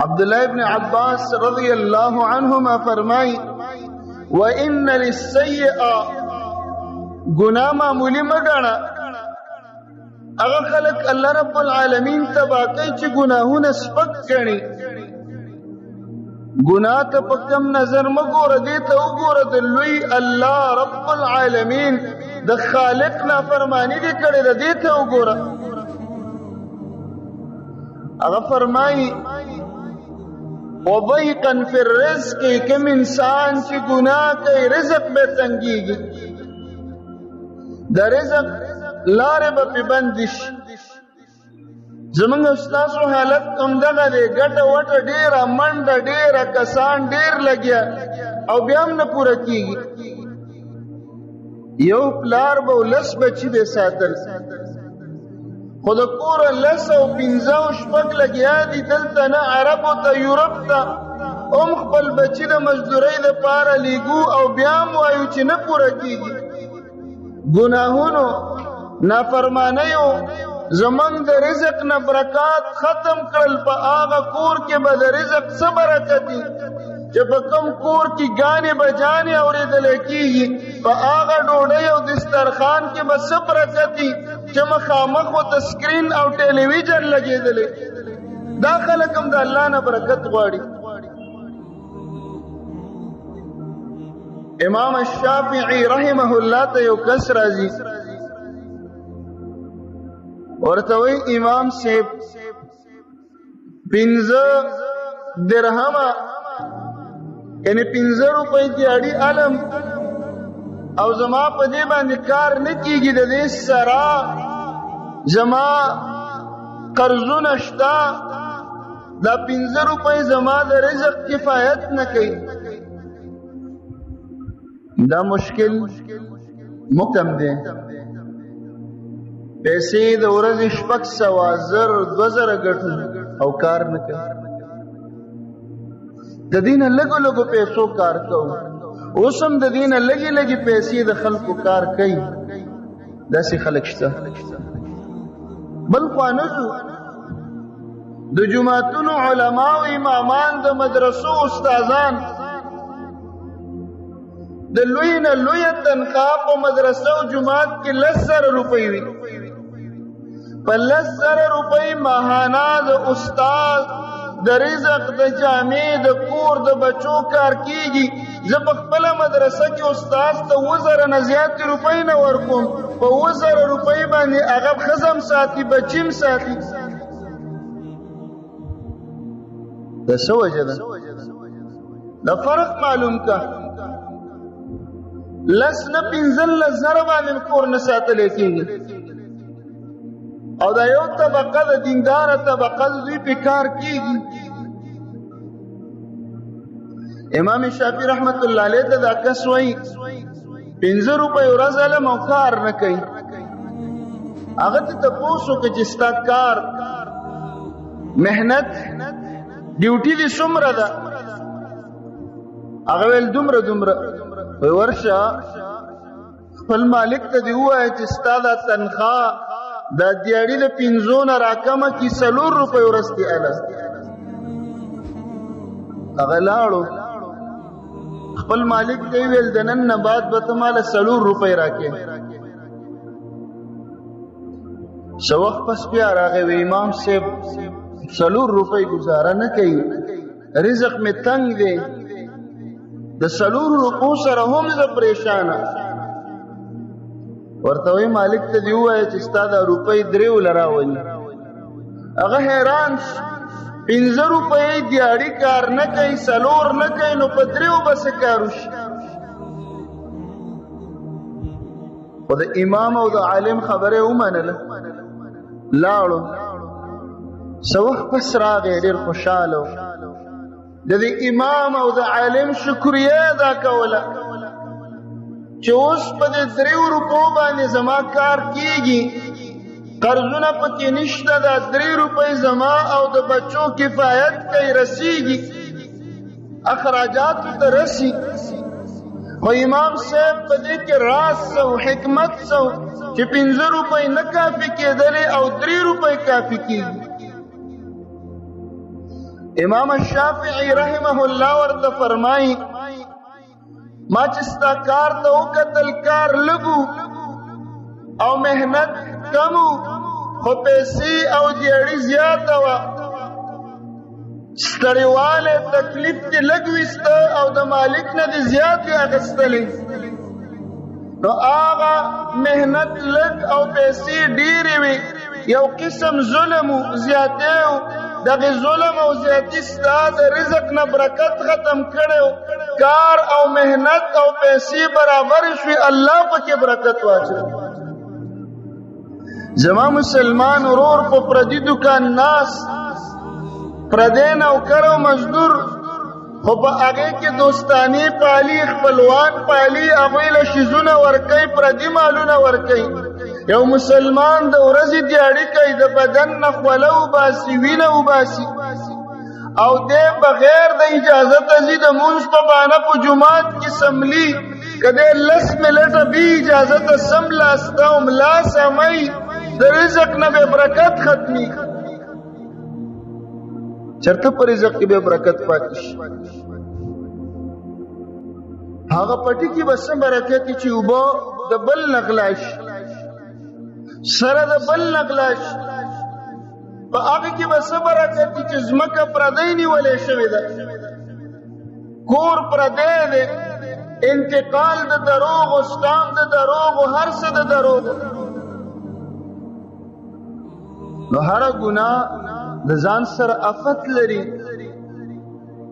عبداللہ ابن عباس رضی اللہ عنہما فرمائی وَإِنَّ لِلسَّيِّئَ گناہ معمولی مگانا اغا خلق اللہ رب العالمین تباکی چی گناہون سپک گنی گناہ تا پکم نظر مگور دیتا اگور دلوی اللہ رب العالمین دا خالق نافرمانی دی کڑی دا دیتا اگور اغا فرمائی وضیقا فی الرزق کم انسان چی گناہ کئی رزق بے تنگی گی دا رزق لارے با پی بندش زمانگ استاسو حالت کم دغا دے گٹا وٹا دیرا منڈا دیرا کسان دیر لگیا او بیام نا پورا کی گی یو پلار با لس بچی دے ساتل خود کورا لس او پینزاو شپک لگیا دی دلتا نا عرب تا یورپ تا خپل بچی دا مزدوری دا پارا لیگو او بیام وایو چی نا پورا کی گی گناہونو نافرمانیو زمان دا رزق نا برکات ختم کرل پا آغا کور کے با دا رزق سبرکتی چا پا کم کور کی گانے بجانے اوری دلکی گی پا آغا ڈوڑی او دسترخان کے با سبرکتی چا مخامخ و تسکرین او ٹیلی ویجن لگے دلے دا خلقم دا اللہ نا برکت غاڑی امام الشافعی رحمہ اللہ تا یو کس رازی ورتوی امام سیب پینزا درہما یعنی 15 روپے دیاڑی علم او زما په دې باندې کار نه کیږي د دې سرا زما قرضونه شتا دا 15 روپے زما د رزق کفایت نه کوي دا مشکل مکم دی پیسې د ورځې شپږ سوه زر 2000 ګټو او کار نه کوي د دینه لګو لګو پیسو کار کوو اوسم د دینه لګي لګي پیسې د خلکو کار کوي داسې خلک شته بل خوانزو د جماعتونو علما او امامان د مدرسو استادان د لوی نه لوی تنخواه په مدرسه او جماعت کې 10,000 روپۍ وي په 10,000 روپۍ ماهانه د استاد د رزق د جامع د کور د بچو کار کیږي زه په خپل مدرسه کې استاد ته 1000 نه زیات روپۍ نه ورکوم په 1000 روپۍ باندې هغه خزم ساتي بچیم ساتي د څه وجه ده د فرق معلوم کا لس نه 15,000 باندې کور نه ساتل کېږي او دا یو طبقه د دیندار طبقه دوی په کار کیږي امام شافعی رحمت الله علیه ته دا کس وایي 15 روپے ورځ له موکار نه کوي هغه ته پوسو کې چې ستا کار مهنت ډیوټي دي څومره ده هغه ول دومره ورشه خپل مالک ته دی وایي چې ستا دا تنخواه دا دیاړي د 15 نه راکمه کی 4 روپے ورستی اله هغه لاړو خپل مالک ته ویل د نن نه بعد به ته مال 4 روپے راکې شو وخت پس بیا راغی امام صاحب 4 روپے گزاره نه کوي رزق می تنگ دی د 4 روپو سره هم زه پریشانه ورته وی مالک ته دی وای چې ستاده روپۍ دریو لراولي هغه حیران 15 روپۍ دیاړي کار نه کوي 4 نه کوي نو په دریو بس کارو شي خو د امام او د عالم خبره ومنله لاړو سوخ پس راغی ډېر خوشاله د امام او د عالم شکریا ادا کوله چې اوس په 3 روپو باندې زما کار کیږي قرضونه پکې نشته دا 3 روپۍ زما او د بچو کفایت کوي رسیږي اخراجات ته رسی خو امام صاحب په دې کې راز او حکمت سو چې 15 روپۍ نه کافي کېدلې او 3 روپۍ کافي کېږي امام الشافعی رحمه الله ورته فرمایي ما چې ستا کار ته وکتل کار لږو او مهنت کمو خو پیسې او دیاړي زیاته وه ستړیواله تکلیف دې لږ ویسته او د مالک نه دې زیاتې اخیستلې نو هغه مهنت لږ او پیسې ډېرې وي یو قسم ظلم و زیاتې و دغه ظلم او زیاتي ستا د رزق نه برکت ختم کړی کار او مهنت او پیسې برابر شوي الله پکې برکت واچوي زما مسلمان ورور په پردي دکان ناس پردی نوکر او مزدور خو په هغې کې دوستانې پالي خپلوان پالي هغوی له شیزونه ورکوي پردي مالونه کوي یو مسلمان د ورځې دیاړي کوي د بدن نه خوله وباسي وینه وباسي او دی بغیر د اجازته ځي د مونځ په بهانه په جومات کې سملي که دی 10 منټه بې اجازته سملاسته او ملا سمئ د رزق نه بې برکت ختمي چرته په رزق کې بې برکت پاتې شي هغه پټي کې به څه برکت چې اوبه د بل نه غلا شي سره د بل نه غلا شي په هغه کې به څه برکت چې ځمکه پردی نیولې شوې ده کور پردی دی انتقال د دروغو سټام د دروغو هر څه د دروغو نو هره ګناه د ځان سره افت لري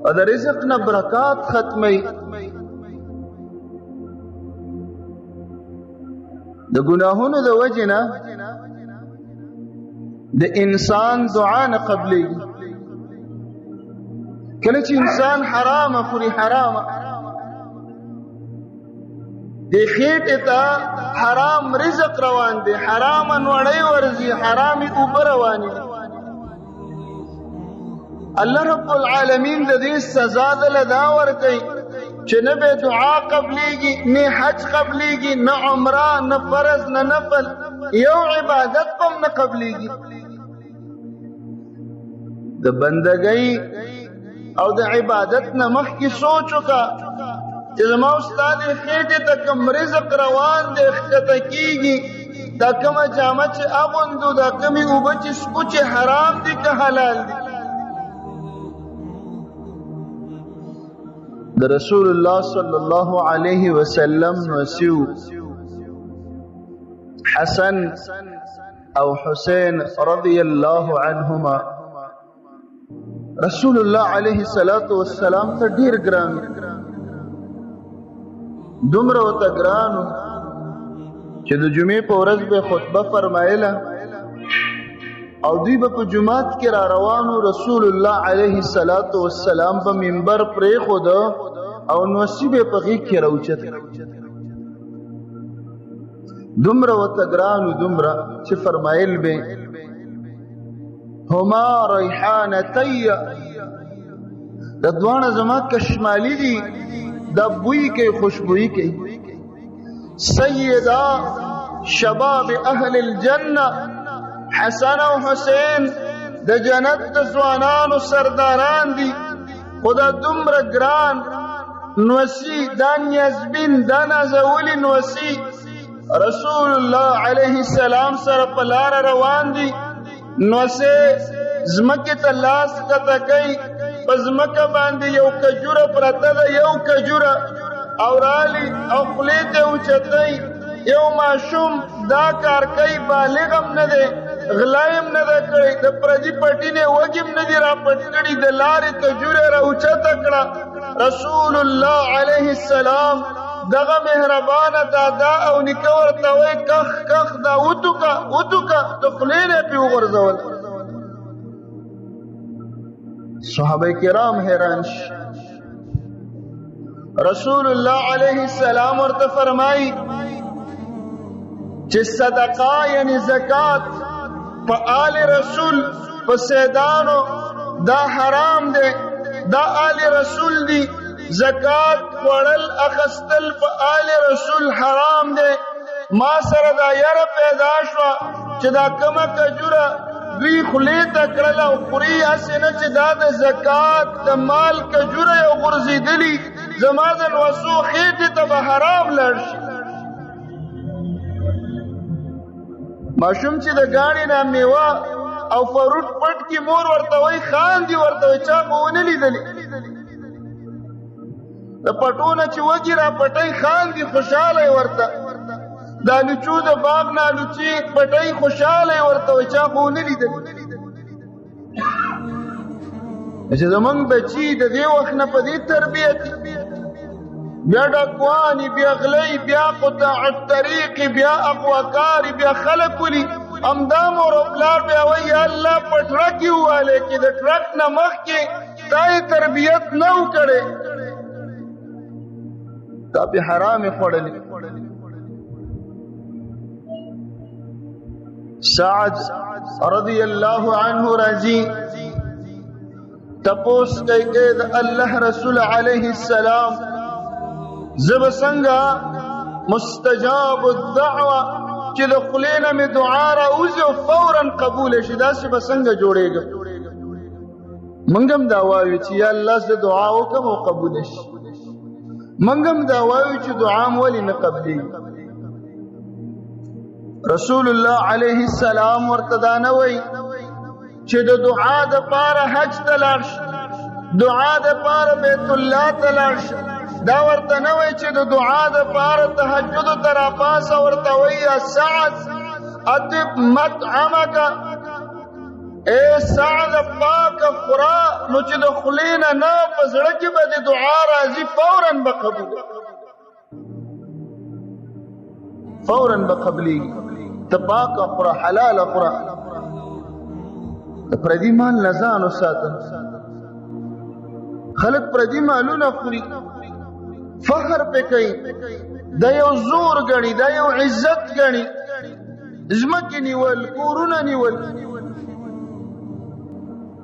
او د رزق نه برکات ختمي د ګناهونو د وجې نه د انسان دعا نه قبلېږي کله چې انسان حرامه خوري حرامه د خېټې ته حرام رزق روان دی حرامه نوړۍ ورځي حرامې اوبه روانې الله رب العالمین د دې سزا دله دا ورکوي چې نه به دعا قبلېږي نه حج قبلېږي نه عمره نه فرض نه نفل یو عبادت هم نه قبلېږي د بندګۍ او د عبادت نه مخکې سوچ وکړه چې زما استاد خېټې ته کوم رزق روان دی ښکته کېږي دا کومه جامه چې اغوندو دا کومې اوبه چې څښو چې حرام دي که حلال دي د رسول الله صلی الله علیه وسلم نوسیو حسن او حسین رضی الله عنهما رسول الله علیه السلام ته ډیر ګران دومره ورته ګرانو چې د جمعې په ورځ به خطبه فرمایله او دوی به په جماعت کې را روانو رسول الله علیه السلام په منبر پرېښود او نوسیب یې په غېږ کې راوچت دومره ورته ګرانو دومره چې فرمایل به هما ریحانتی د دواړه زما کشمالي دي دا بوی کوي خوشبویي کوي سیدا شباب اهل الجنه حسن او حسین د جنت د ځوانانو سرداران دي خدا دومره ګران نوسی دا نیازبین دا نازولی نوسی رسول الله علیه السلام سره په لار روان دي نوسی زمکه ته لاس کته کوي په زمکه باندې یو کجوره پرته ده یو کجوره او رالی او خولې ته اوچتئ یو ماشوم دا کار کوي بالغ هم نه دی غلای هم نه ده کړی د پردي پټي نه وږي هم نه دي راپټ کړي د لارې کجورې راوچته کړه رسول الله علیه السلام دغه مهربانه دادا او نیکه ورته وایي کخ کخ دا وتوکه وتوکه د خولې نه پې وغورځول صحابه کرام حیران شي رسول الله علیه السلام ورته فرمایي چې صدقه یعنی زکات په آل رسول په سیدانو دا حرام دی دا آل رسول دی زکات وړل اخستل په آل رسول حرام دی ما سره دا یره پیدا شوه چې دا کومه کجوره دوی خولې ته کړله او خوري هسې نه چې دا د زکات د مال کجوره یې غورځېدلي زما د نوسو خېټې ته به حرام لاړ شي. ماشوم چې د ګاڼې نه میوه او فروټ پټ کې مور ورته وایي خاندي ورته وایي چا خو ونه لیدلې د پټو نه چې وږي را پټۍ خاندي خوشحاله یې ورته د الوچو د باغ نه الوچې پټۍ خوشحاله یې ورته وایي چا خو ونه لیدلې. چې زمونږ بچي د دې وخت نه په دې تربیت بیا ډاکواني بیا غلی بیا قطاع الطریق بیا اغواکاري بیا خلک ولي همدا مور او پلار بیا وایي یا الله په ټرک یې ووالی چې د ټرک نه مخکې تا یې تربیت نه و کړی تا پې حرامې خوړلې. سعد رضی الله عنه راځي تپوس کوي اے د الله رسول علیه السلام زب څنګه مستجاب الدعوه چې د خولې نه مې دعا راوځي او فورا قبول شي داسې به څنګه جوړېږم. موږ هم دا وایو چې یا الله زه دعا وکړم او قبول شي. موږ هم دا وایو چې دعا م ولې نه قبلېږي. رسول الله علیه السلام ورته دا نه وایي چې د دعا دپاره حج ته لاړ شي دعا دپاره بیت الله ته لاړ شي دا ورته نه وایي چې د دعا دپاره تهجدو ته راپاسه ورته وایي یا سعد اطب مطعمک اے سعد پاکه خوره نو چې د خولې نه نه په زړه کې به د دعا راځي فورا به قبول فورا به قبلېږي. ته پاکه خوره حلاله خوره د پردي مال نه ځان وساته. خلک پردي مالونه خوري فخر پې کوي دا یو زور ګڼي دا یو عزت ګڼي ځمکې نیول کورونه نیول.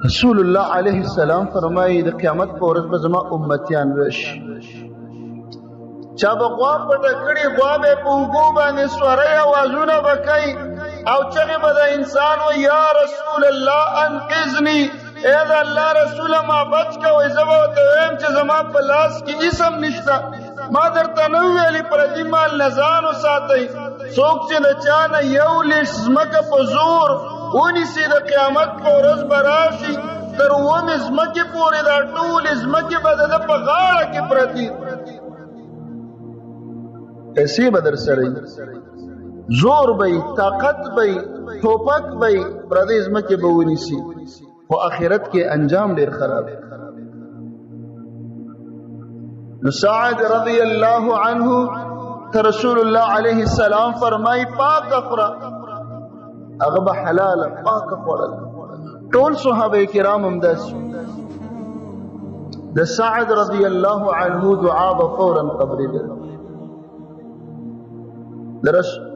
رسول الله علیه السلام فرمایي د قیامت په ورځ به زما امتیان راشي چا به غوا پټه کړي غوا به په اوبو باندې سورۍ اوازونه به کوي او چغې به د انسان و یا رسول الله انقذني اے د الله رسوله ما بچ کوئ زه به ورته ویم چې زما په لاس کې اسم نشته ما درته نه ویلي پردي مال نه ځان وساتئ. څوک چې د چا نه یو لیش ځمکه په زور ونیسي د قیامت په ورځ به راشي تر اوومې ځمکې پورې دا ټولې ځمکې به د ده په غاړه کې پرتي پیسې به در سره زور به طاقت به ټوپک به پردې ځمکې به ونیسي خو آخرت کې انجام ډېر خراب. نو سعد رضی الله عنه ته رسول الله علیه السلام فرمایي پاکه خوره هغه به حلاله پاکه خوړل. ټول صحابه کرام هم داسې د سعد رضی الله عنه دعا به فورا قبلېدله.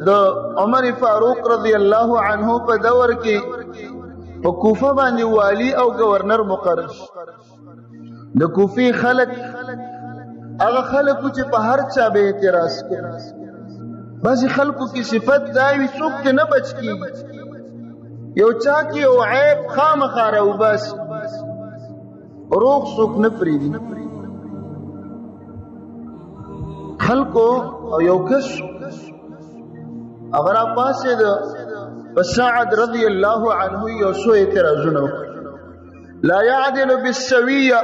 د عمر فاروق رضی الله عنه په دور کې په کوفه باندې والی او گورنر مقرر شو. د کوفې خلک هغه خلکو چې په هر چا به اعتراض کوي بعضې خلکو کې صفت دا وي څوک ترې نه بچ کېږي یو چا کې یو عیب خامخا راوباسي روغ څوک نه پرېږدي. خلکو او یو کس هغه راپاڅېده په سعد رضی الله عنه یو څو اعتراضونه وکړل. لا يعدل بالسویه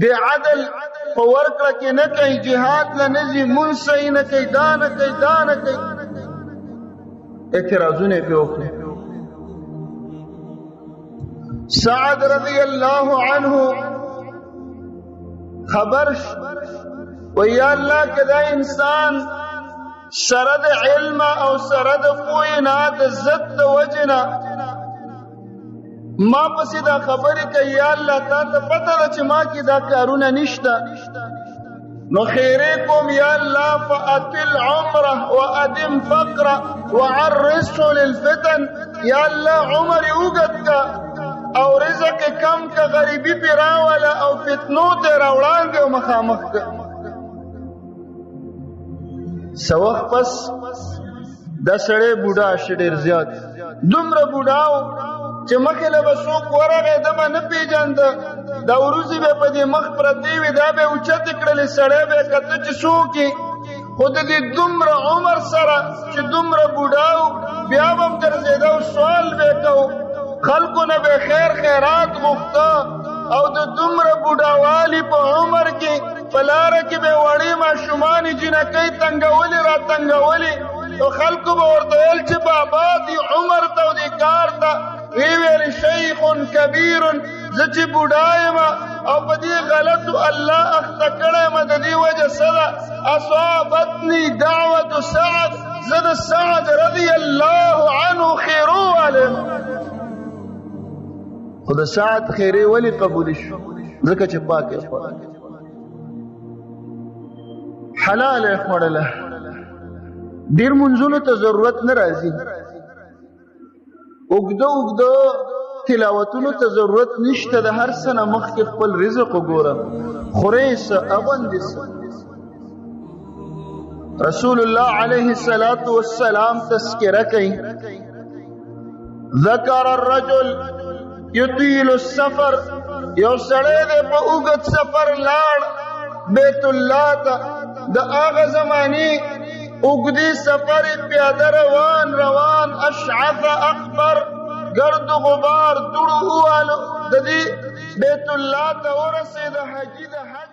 بې عدل په ورکړه کې نه کوي جهاد له نه ځي مونځ صحیح نه کوي دا نه کوي دا نه کوي اعتراضونه یې پرې وکړل. سعد رضی الله عنه خبر و یا الله که دا انسان سره د علم او سره د پوهې نه د ضد د وجې نه ما پسې دا خبرې کوي یا الله تا ته پته ده چې ما کې دا کارونه نشته نو خیرې کوم یا الله فاطل عمره وادم فقره وعرضه للفتن یا الله عمر یې اوږد که او رزق یې کم که غریبي پې راوله او فتنو ته یې راوړانګې او مخامخ که. څه وخت پس دا سړی بوډا شي ډېر زیات دومره بوډا و چې مخې له به څوک ورغی ده به نه پېژانده دا وروځې به په دې مخ پرتې وې دا به یې اوچتې کړلې سړی به یې کته چې څوک یې خو د دې دومره عمر سره چې دومره بوډا و بیا به هم ګرځېده او سوال به یې کو خلکو نه به خیر خیرات غوښته او د دومره بوډاوالي په عمر کې په لاره کې به وړې ماشومانې جنکۍ تنګولې را تنګولې نو خلکو به ورته ویل چې بابا دې عمر ته او دې کار ته ویې ویل شیخ کبیر زه چې بوډا یم او په دې غلطو الله اخته کړی یم د دې وجه څه ده اصابتني دعوة سعد زه د سعد رضی الله عنه خیرو والی خو د سعد خیرې ولې قبول شو ځکه چې پاک یې خوړل حلال یې خوړله ډېر منځونو ته ضرورت نه راځي اوږده اوږده تلاوتونو ته ضرورت نشته د هر څه نه مخکې خپل رزق وګوره خورې څه اغوندې څه رسول الله علیه الصلاة والسلام تذکره کوي ذکر الرجل یطیل السفر یو سړی دی په اوږد سفر لاړ بیت الله ته د هغه زمانې اوږدې سفر پیاده روان اشعث اکبر گرد و غبار دوړو ووالو د دې بیت الله ته ورسېده حاجي د حج